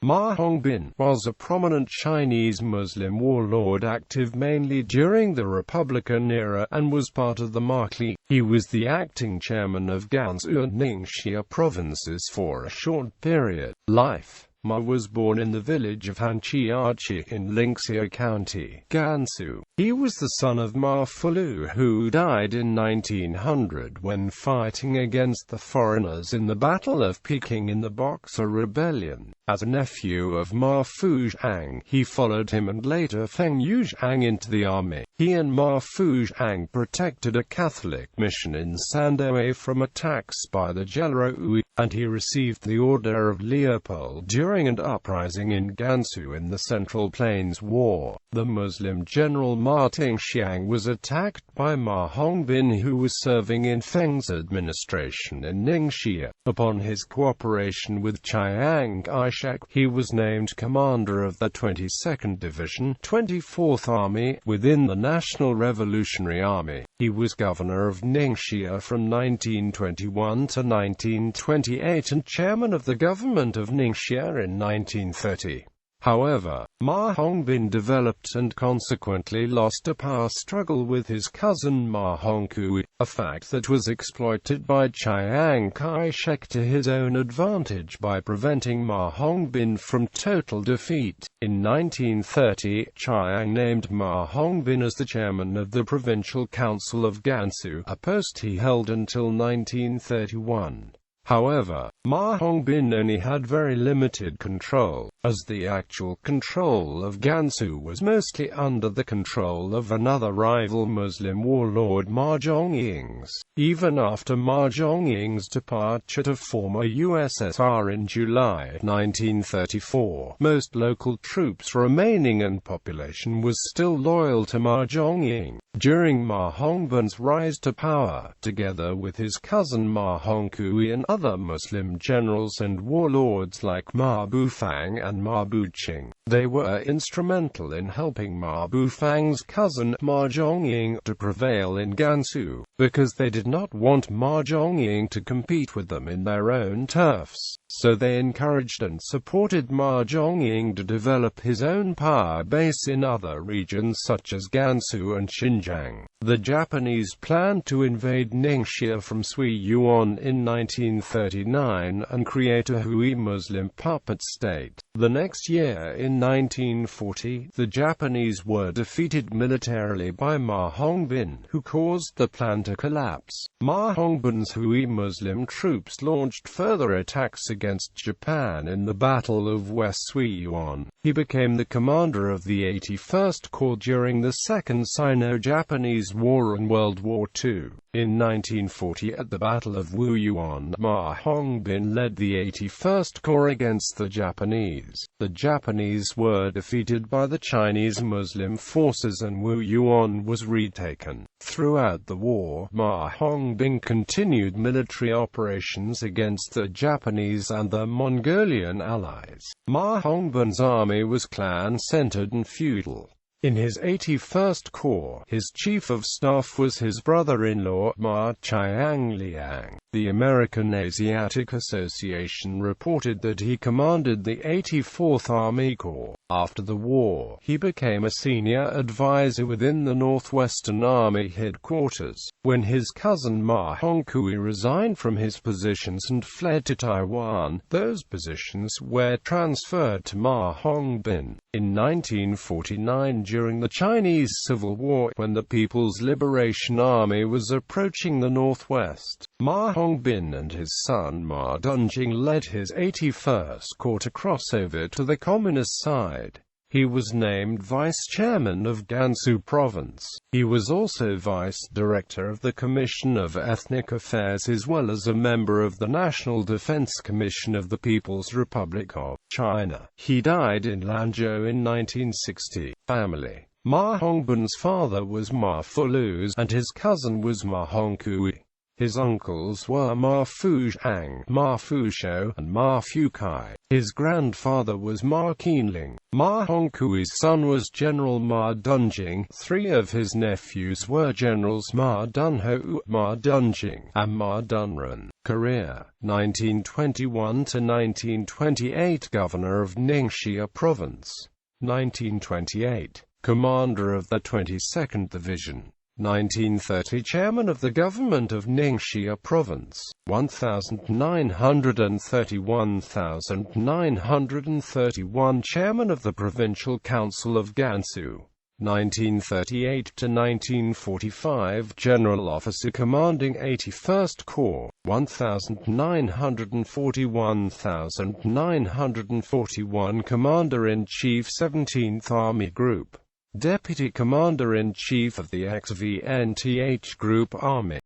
Ma Hongbin was a prominent Chinese Muslim warlord active mainly during the Republican era, and was part of the Ma clique. He was the acting chairman of Gansu and Ningxia provinces for a short period. Life. Ma was born in the village of Hanqiachi in Ningxia County, Gansu. He was the son of Ma Fulu, who died in 1900 when fighting against the foreigners in the Battle of Peking in the Boxer Rebellion. As a nephew of Ma Fuzhang, he followed him and later Feng Yuzhang into the army. He and Ma Fuzhang protected a Catholic mission in Sandoe from attacks by the Gelroi, and he received the Order of Leopold during an uprising in Gansu in the Central Plains War. The Muslim general Ma Tingxiang was attacked by Ma Hongbin, who was serving in Feng's administration in Ningxia. Upon his cooperation with Chiang Kai-shek, he was named commander of the 22nd Division, 24th Army, within the National Revolutionary Army. He was governor of Ningxia from 1921 to 1928 and chairman of the government of Ningxia in 1930. However, Ma Hongbin developed and consequently lost a power struggle with his cousin Ma Hongkui, a fact that was exploited by Chiang Kai-shek to his own advantage by preventing Ma Hongbin from total defeat. In 1930, Chiang named Ma Hongbin as the chairman of the Provincial Council of Gansu, a post he held until 1931. However, Ma Hongbin only had very limited control, as the actual control of Gansu was mostly under the control of another rival Muslim warlord, Ma Zhongying's. Even after Ma Zhongying's departure to former USSR in July 1934, most local troops remaining and population was still loyal to Ma Zhongying. During Ma Hongbin's rise to power, together with his cousin Ma Hongkui and other Muslim generals and warlords like Ma Bufang and Ma Buqing, they were instrumental in helping Ma Bufang's cousin, Ma Zhongying, to prevail in Gansu, because they did not want Ma Zhongying to compete with them in their own turfs. So they encouraged and supported Ma Zhongying to develop his own power base in other regions such as Gansu and Xinjiang. The Japanese planned to invade Ningxia from Sui Yuan in 1939 and create a Hui Muslim puppet state. The next year, in 1940, the Japanese were defeated militarily by Ma Hongbin, who caused the plan to collapse. Ma Hongbin's Hui Muslim troops launched further attacks against Japan in the Battle of West Sui Yuan. He became the commander of the 81st Corps during the Second Sino-Japanese War and World War II. In 1940, at the Battle of Wu Yuan, Ma Hongbin led the 81st Corps against the Japanese. The Japanese were defeated by the Chinese Muslim forces and Wu Yuan was retaken. Throughout the war, Ma Hongbin continued military operations against the Japanese and their Mongolian allies. Ma Hongbin's army was clan-centered and feudal. In his 81st Corps, his chief of staff was his brother-in-law, Ma Chiang-liang. The American Asiatic Association reported that he commanded the 84th Army Corps. After the war, he became a senior advisor within the Northwestern Army headquarters. When his cousin Ma Hongkui resigned from his positions and fled to Taiwan, those positions were transferred to Ma Hongbin. In 1949, during the Chinese Civil War, when the People's Liberation Army was approaching the northwest, Ma Hongbin and his son Ma Dunjing led his 81st Corps to cross over to the communist side. He was named vice-chairman of Gansu Province. He was also vice-director of the Commission of Ethnic Affairs as well as a member of the National Defense Commission of the People's Republic of China. He died in Lanzhou in 1960. Family. Ma Hongbin's father was Ma Fulu's, and his cousin was Ma Hongkui. His uncles were Ma Fuzhang, Ma Fushou, and Ma Fukai. His grandfather was Ma Qianling. Ma Hongkui's son was General Ma Dunjing. Three of his nephews were generals Ma Dunhou, Ma Dunjing, and Ma Dunran. Career: 1921 to 1928 Governor of Ningxia Province. 1928 Commander of the 22nd Division. 1930 Chairman of the Government of Ningxia Province. 1931 Chairman of the Provincial Council of Gansu. 1938 to 1945 General Officer commanding 81st Corps. 1941 Commander-in-Chief 17th Army Group. Deputy Commander-in-Chief of the XVNTH Group Army.